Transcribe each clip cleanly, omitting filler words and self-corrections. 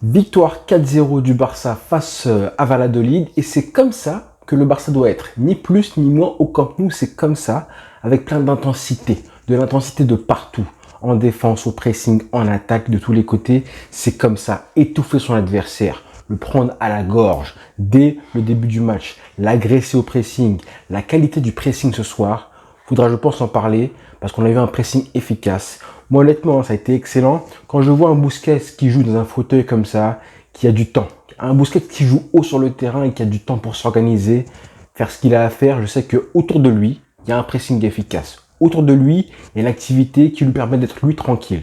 Victoire 4-0 du Barça face à Valladolid. Et c'est comme ça que le Barça doit être. Ni plus ni moins au Camp Nou, c'est comme ça. Avec plein d'intensité. De l'intensité de partout. En défense, au pressing, en attaque, de tous les côtés. C'est comme ça. Étouffer son adversaire. Le prendre à la gorge dès le début du match. L'agresser au pressing. La qualité du pressing ce soir. Faudra, je pense, en parler. Parce qu'on a eu un pressing efficace. Moi, honnêtement, ça a été excellent. Quand je vois un Busquets qui joue dans un fauteuil comme ça, qui a du temps, un Busquets qui joue haut sur le terrain et qui a du temps pour s'organiser, faire ce qu'il a à faire, je sais que autour de lui, il y a un pressing efficace. Autour de lui, il y a une activité qui lui permet d'être lui tranquille.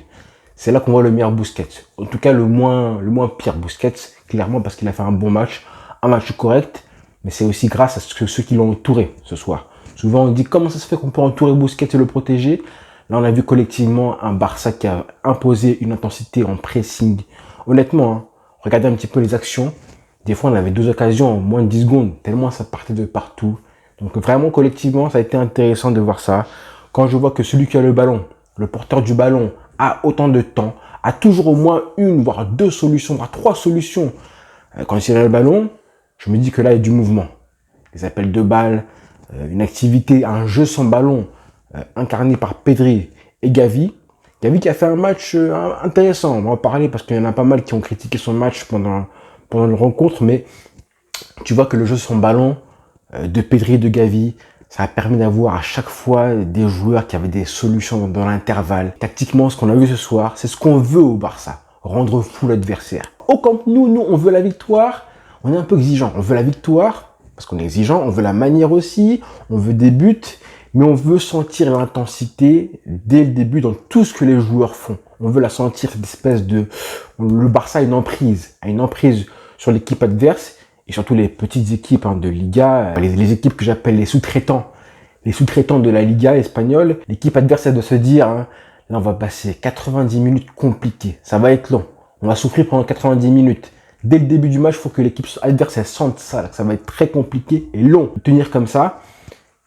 C'est là qu'on voit le meilleur Busquets. En tout cas, le moins pire Busquets, clairement, parce qu'il a fait un bon match, un match correct, mais c'est aussi grâce à ceux qui l'ont entouré ce soir. Souvent, on dit comment ça se fait qu'on peut entourer Busquets et le protéger. Là, on a vu collectivement un Barça qui a imposé une intensité en pressing. Honnêtement, regardez un petit peu les actions. Des fois, on avait 2 occasions en moins de 10 secondes, tellement ça partait de partout. Donc vraiment, collectivement, ça a été intéressant de voir ça. Quand je vois que celui qui a le ballon, le porteur du ballon, a autant de temps, a toujours au moins une, voire 2 solutions, voire 3 solutions. Quand il a le ballon, je me dis que là, il y a du mouvement. Les appels de balles, une activité, un jeu sans ballon, incarné par Pedri et Gavi. Gavi qui a fait un match intéressant. On va en parler parce qu'il y en a pas mal qui ont critiqué son match pendant la rencontre. Mais tu vois que le jeu sans ballon de Pedri et de Gavi, ça a permis d'avoir à chaque fois des joueurs qui avaient des solutions dans l'intervalle. Tactiquement, ce qu'on a vu ce soir, c'est ce qu'on veut au Barça. Rendre fou l'adversaire. Au Camp Nou, nous, on veut la victoire. On est un peu exigeant. On veut la victoire parce qu'on est exigeant. On veut la manière aussi. On veut des buts. Mais on veut sentir l'intensité dès le début dans tout ce que les joueurs font. On veut la sentir, cette espèce de... Le Barça a une emprise sur l'équipe adverse et surtout les petites équipes de Liga, les équipes que j'appelle les sous-traitants de la Liga espagnole. L'équipe adverse, elle doit se dire, là on va passer 90 minutes compliquées, ça va être long, on va souffrir pendant 90 minutes. Dès le début du match, il faut que l'équipe adverse elle sente ça, que ça va être très compliqué et long. Tenir comme ça.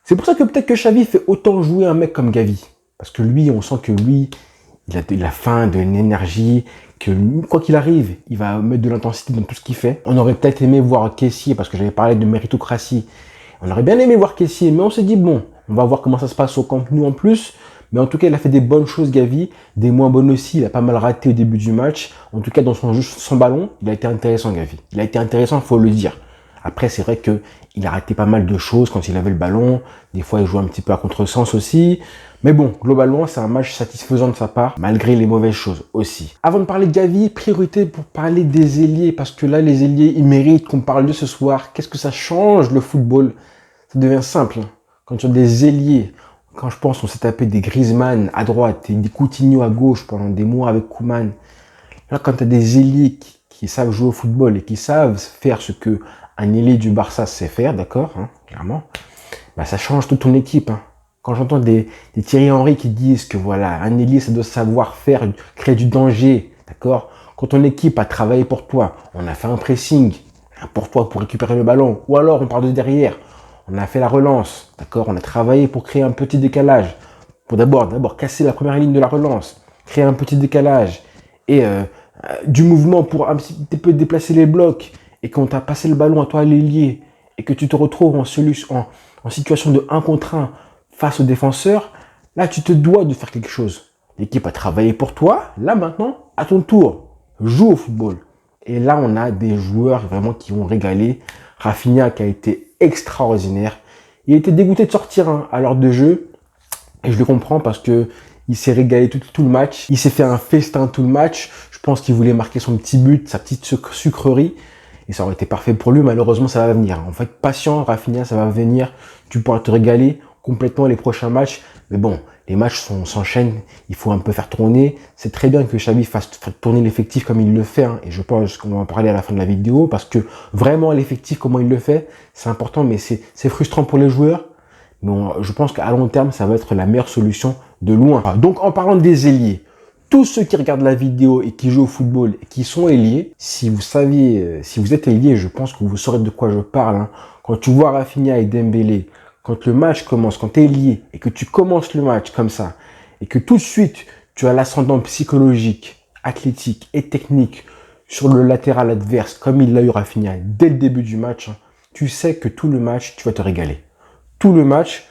C'est pour ça que peut-être que Xavi fait autant jouer un mec comme Gavi. Parce que lui, on sent que lui, il a de la faim, de l'énergie, que quoi qu'il arrive, il va mettre de l'intensité dans tout ce qu'il fait. On aurait peut-être aimé voir Kessié, parce que j'avais parlé de méritocratie. On aurait bien aimé voir Kessié, mais on s'est dit, bon, on va voir comment ça se passe au Camp Nou en plus. Mais en tout cas, il a fait des bonnes choses, Gavi, des moins bonnes aussi. Il a pas mal raté au début du match. En tout cas, dans son jeu sans ballon, il a été intéressant, Gavi. Il a été intéressant, il faut le dire. Après, c'est vrai que il a raté pas mal de choses quand il avait le ballon. Des fois, il jouait un petit peu à contresens aussi. Mais bon, globalement, c'est un match satisfaisant de sa part, malgré les mauvaises choses aussi. Avant de parler de Gavi, priorité pour parler des ailiers, parce que là, les ailiers, ils méritent qu'on parle de ce soir. Qu'est-ce que ça change, le football? Ça devient simple. Quand tu as des ailiers, quand je pense qu'on s'est tapé des Griezmann à droite et des Coutinho à gauche pendant des mois avec Koeman. Là, quand tu as des ailiers qui savent jouer au football et qui savent faire ce que un ailier du Barça sait faire, d'accord, clairement, bah ça change toute ton équipe. Quand j'entends des Thierry Henry qui disent que voilà, un ailier, ça doit savoir faire, créer du danger, d'accord. Quand ton équipe a travaillé pour toi, on a fait un pressing pour toi pour récupérer le ballon, ou alors on part de derrière, on a fait la relance, d'accord, on a travaillé pour créer un petit décalage, pour d'abord casser la première ligne de la relance, créer un petit décalage et du mouvement pour un petit peu déplacer les blocs. Et quand tu as passé le ballon à toi l'ailier et que tu te retrouves en situation de 1 contre 1 face au défenseur, là tu te dois de faire quelque chose. L'équipe a travaillé pour toi, là maintenant, à ton tour, joue au football. Et là on a des joueurs vraiment qui ont régalé. Rafinha qui a été extraordinaire. Il a été dégoûté de sortir à l'heure de jeu. Et je le comprends parce que il s'est régalé tout le match. Il s'est fait un festin tout le match. Je pense qu'il voulait marquer son petit but, sa petite sucrerie. Et ça aurait été parfait pour lui, malheureusement ça va venir. En fait, patient, Rafinha, ça va venir. Tu pourras te régaler complètement les prochains matchs. Mais bon, les matchs s'enchaînent, il faut un peu faire tourner. C'est très bien que Xavi fasse tourner l'effectif comme il le fait. Et je pense qu'on va en parler à la fin de la vidéo. Parce que vraiment, l'effectif, comment il le fait, c'est important. Mais c'est frustrant pour les joueurs. Mais je pense qu'à long terme, ça va être la meilleure solution de loin. Donc en parlant des ailiers, tous ceux qui regardent la vidéo et qui jouent au football et qui sont ailiers, si vous êtes ailier, je pense que vous saurez de quoi je parle. Quand tu vois Rafinha et Dembélé, quand le match commence, quand tu es ailier et que tu commences le match comme ça, et que tout de suite, tu as l'ascendant psychologique, athlétique et technique sur le latéral adverse, comme il l'a eu Rafinha dès le début du match, hein, tu sais que tout le match, tu vas te régaler. Tout le match,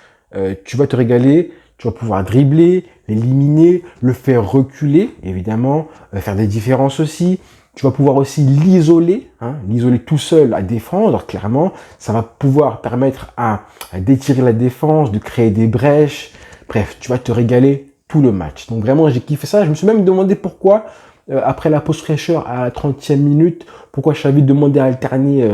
tu vas te régaler, tu vas pouvoir dribbler, l'éliminer, le faire reculer, évidemment, faire des différences aussi. Tu vas pouvoir aussi l'isoler, hein, l'isoler tout seul à défendre, clairement. Ça va pouvoir permettre à d'étirer la défense, de créer des brèches. Bref, tu vas te régaler tout le match. Donc vraiment, j'ai kiffé ça. Je me suis même demandé pourquoi, après la pause fraîcheur à la 30e minute, pourquoi Xavi demandait à alterner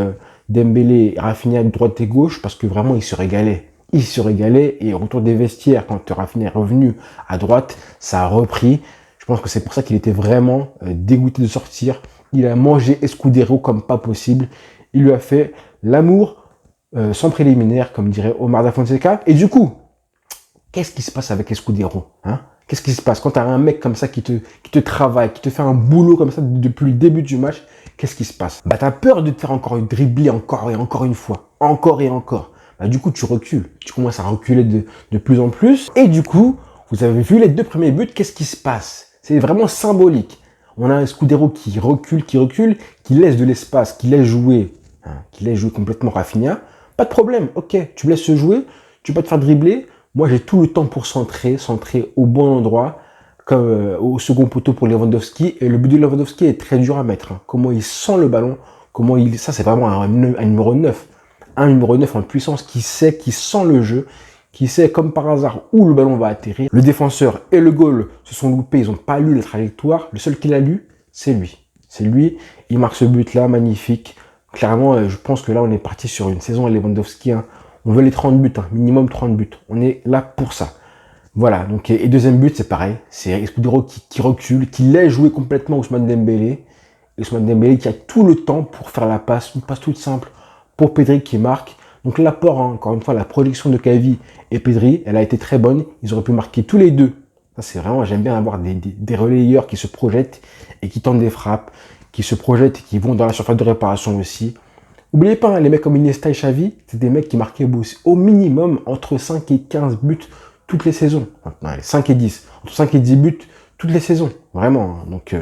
Dembélé et Rafinha de droite et gauche, parce que vraiment, il se régalait. Il se régalait et au retour des vestiaires, quand Rafinha est revenu à droite, ça a repris. Je pense que c'est pour ça qu'il était vraiment dégoûté de sortir. Il a mangé Escudero comme pas possible. Il lui a fait l'amour sans préliminaire, comme dirait Omar Da Fonseca. Et du coup, qu'est-ce qui se passe avec Escudero, hein? Qu'est-ce qui se passe quand tu as un mec comme ça qui te travaille, qui te fait un boulot comme ça depuis le début du match? Qu'est-ce qui se passe? Bah, tu as peur de te faire encore dribbler encore et encore une fois. Encore et encore. Bah, du coup, tu recules. Tu commences à reculer de plus en plus. Et du coup, vous avez vu les 2 premiers buts, qu'est-ce qui se passe? C'est vraiment symbolique. On a un Escudero qui recule, qui laisse de l'espace, qui laisse jouer complètement Rafinha. Pas de problème, ok, tu me laisses jouer, tu peux pas te faire dribbler. Moi, j'ai tout le temps pour centrer au bon endroit, comme au second poteau pour Lewandowski. Et le but de Lewandowski est très dur à mettre, hein. Comment il sent le ballon, ça c'est vraiment un numéro 9. Un numéro 9 en puissance qui sait, qui sent le jeu, qui sait comme par hasard où le ballon va atterrir. Le défenseur et le goal se sont loupés, ils n'ont pas lu la trajectoire. Le seul qui l'a lu, c'est lui. C'est lui, il marque ce but-là, magnifique. Clairement, je pense que là, on est parti sur une saison à Lewandowski, hein. On veut les 30 buts, hein, minimum 30 buts. On est là pour ça. Voilà, donc, et deuxième but, c'est pareil. C'est Escudero qui recule, qui laisse jouer complètement Ousmane Dembélé. Ousmane Dembélé qui a tout le temps pour faire la passe, une passe toute simple pour Pedri qui marque. Donc l'apport, hein, encore une fois, la projection de Xavi et Pedri, elle a été très bonne. Ils auraient pu marquer tous les deux. Ça, c'est vraiment, j'aime bien avoir des relayeurs qui se projettent et qui tentent des frappes, qui se projettent et qui vont dans la surface de réparation aussi. N'oubliez pas, hein, les mecs comme Iniesta et Xavi, c'est des mecs qui marquaient au minimum entre 5 et 15 buts toutes les saisons. Non, 5 et 10. Entre 5 et 10 buts toutes les saisons. Vraiment. Hein. Donc,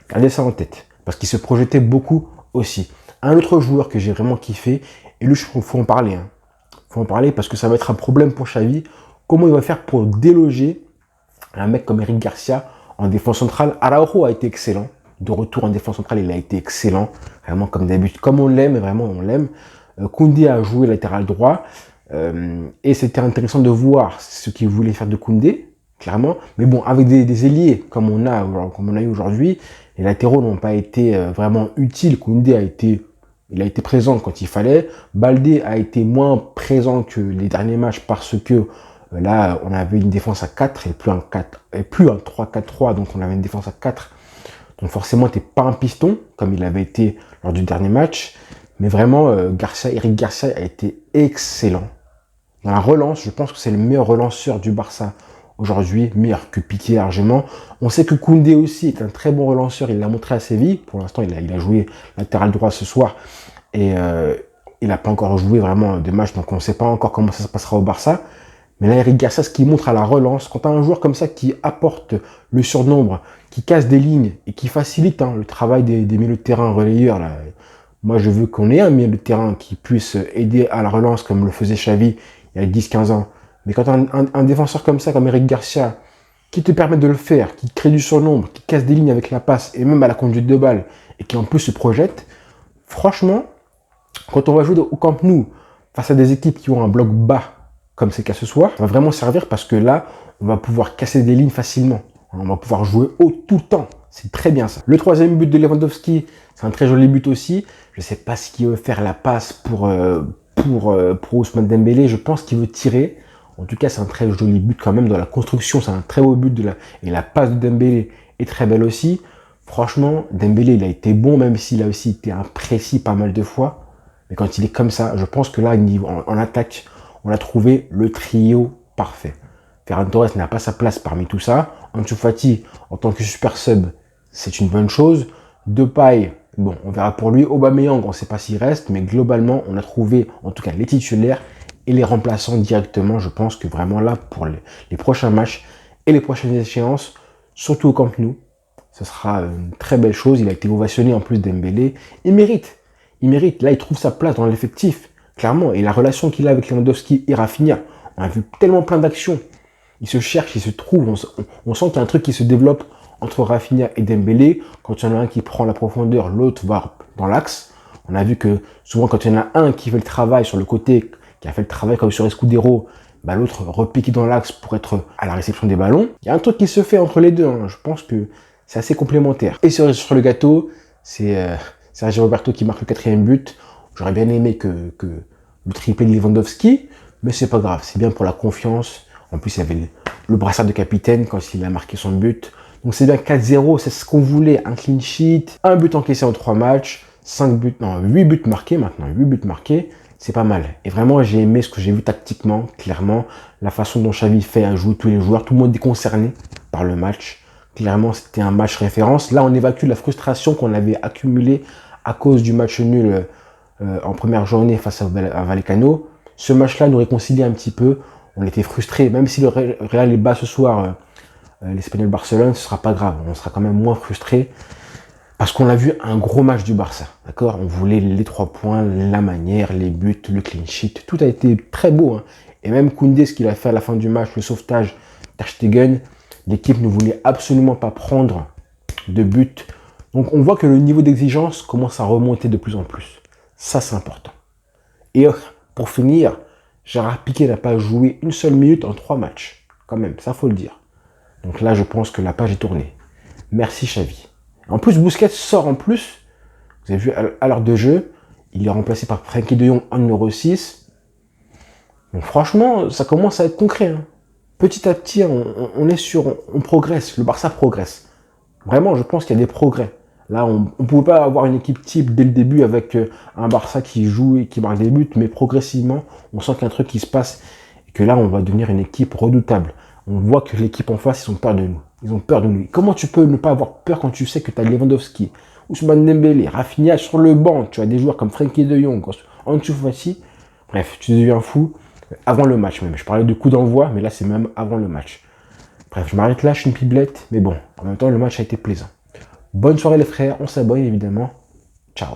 gardez ça en tête. Parce qu'ils se projettaient beaucoup aussi. Un autre joueur que j'ai vraiment kiffé, et lui, il faut en parler. Hein. Faut en parler parce que ça va être un problème pour Xavi. Comment il va faire pour déloger un mec comme Eric Garcia en défense centrale? Araujo a été excellent. De retour en défense centrale, il a été excellent. Vraiment comme d'habitude. Comme on l'aime, vraiment on l'aime. Koundé a joué latéral droit. Et c'était intéressant de voir ce qu'il voulait faire de Koundé, clairement. Mais bon, avec des ailiers comme on a eu aujourd'hui, les latéraux n'ont pas été vraiment utiles. Koundé il a été présent quand il fallait. Baldé a été moins présent que les derniers matchs parce que là, on avait une défense à 4 et plus un 3-4-3. Donc, on avait une défense à 4. Donc, forcément, t'es pas un piston comme il avait été lors du dernier match. Mais vraiment, Eric Garcia a été excellent. Dans la relance, je pense que c'est le meilleur relanceur du Barça aujourd'hui, meilleur que Piqué largement. On sait que Koundé aussi est un très bon relanceur, il l'a montré à Séville. Pour l'instant, il a joué latéral droit ce soir et il n'a pas encore joué vraiment de match, donc on ne sait pas encore comment ça se passera au Barça. Mais là, Eric Garcia, ce qu'il montre à la relance, quand tu as un joueur comme ça qui apporte le surnombre, qui casse des lignes et qui facilite le travail des milieux de terrain relayeurs, là. Moi, je veux qu'on ait un milieu de terrain qui puisse aider à la relance comme le faisait Xavi il y a 10-15 ans. Mais quand tu as un défenseur comme ça, comme Eric Garcia, qui te permet de le faire, qui crée du surnombre, qui casse des lignes avec la passe et même à la conduite de balle, et qui en plus se projette, franchement, quand on va jouer au Camp Nou face à des équipes qui ont un bloc bas, comme c'est le cas ce soir, ça va vraiment servir parce que là, on va pouvoir casser des lignes facilement. On va pouvoir jouer haut tout le temps. C'est très bien ça. Le troisième but de Lewandowski, c'est un très joli but aussi. Je ne sais pas ce qu'il veut faire la passe pour Ousmane Dembélé. Je pense qu'il veut tirer. En tout cas, c'est un très joli but quand même dans la construction. C'est un très beau but et la passe de Dembélé est très belle aussi. Franchement, Dembélé, il a été bon, même s'il a aussi été imprécis pas mal de fois. Mais quand il est comme ça, je pense que là, en attaque, on a trouvé le trio parfait. Ferran Torres n'a pas sa place parmi tout ça. Ansu Fati, en tant que super sub, c'est une bonne chose. Depay, bon, on verra pour lui. Aubameyang, on ne sait pas s'il reste, mais globalement, on a trouvé, en tout cas, les titulaires et les remplaçants directement. Je pense que vraiment là, pour les prochains matchs et les prochaines échéances, surtout au Camp Nou, Ce sera une très belle chose. Il a été ovationné en plus Dembélé. Il mérite. Il mérite. Là, il trouve sa place dans l'effectif, clairement. Et la relation qu'il a avec Lewandowski et Rafinha, on a vu tellement plein d'actions. Il se cherche, il se trouve. On sent qu'il y a un truc qui se développe entre Rafinha et Dembélé. Quand il y en a un qui prend la profondeur, l'autre va dans l'axe. On a vu que souvent, quand il y en a un qui fait le travail sur le côté, qui a fait le travail comme sur Escudero, bah, l'autre repique dans l'axe pour être à la réception des ballons. Il y a un truc qui se fait entre les deux. Hein. Je pense que c'est assez complémentaire. Et sur le gâteau, c'est Sergio Roberto qui marque le 4e but. J'aurais bien aimé que le triplé de Lewandowski, mais c'est pas grave. C'est bien pour la confiance. En plus, il y avait le brassard de capitaine quand il a marqué son but. Donc c'est bien 4-0, c'est ce qu'on voulait. Un clean sheet, un but encaissé en 3 matchs, 8 buts marqués maintenant. 8 buts marqués, c'est pas mal. Et vraiment, j'ai aimé ce que j'ai vu tactiquement, clairement. La façon dont Xavi fait à jouer tous les joueurs. Tout le monde est concerné par le match. Clairement, c'était un match référence. Là, on évacue la frustration qu'on avait accumulée à cause du match nul en première journée face à Vallecano. Ce match-là nous réconcilie un petit peu. On était frustrés. Même si le Real est bas ce soir, l'Espagnol Barcelone, ce sera pas grave. On sera quand même moins frustrés. Parce qu'on a vu un gros match du Barça. D'accord? On voulait les 3 points, la manière, les buts, le clean sheet. Tout a été très beau. Hein. Et même Koundé, ce qu'il a fait à la fin du match, le sauvetage Ter Stegen, l'équipe ne voulait absolument pas prendre de but. Donc on voit que le niveau d'exigence commence à remonter de plus en plus. Ça, c'est important. Et pour finir, Gérard Piqué n'a pas joué une seule minute en 3 matchs. Quand même, ça faut le dire. Donc là, je pense que la page est tournée. Merci Xavi. En plus, Busquets sort en plus. Vous avez vu à l'heure de jeu, il est remplacé par Frenkie de Jong en numéro 6. Donc franchement, ça commence à être concret. Hein. Petit à petit, on progresse. Le Barça progresse. Vraiment, je pense qu'il y a des progrès. Là, on ne pouvait pas avoir une équipe type dès le début avec un Barça qui joue et qui marque des buts, mais progressivement, on sent qu'il y a un truc qui se passe et que là, on va devenir une équipe redoutable. On voit que l'équipe en face, ils ont peur de nous. Ils ont peur de nous. Comment tu peux ne pas avoir peur quand tu sais que tu as Lewandowski, Ousmane Dembélé, Rafinha sur le banc, tu as des joueurs comme Frenkie de Jong, Ansu Fati. Bref, tu deviens fou avant le match même. Je parlais de coup d'envoi, mais là, c'est même avant le match. Bref, je m'arrête là, je suis une piblette, mais bon, en même temps, le match a été plaisant. Bonne soirée les frères, on s'abonne évidemment. Ciao.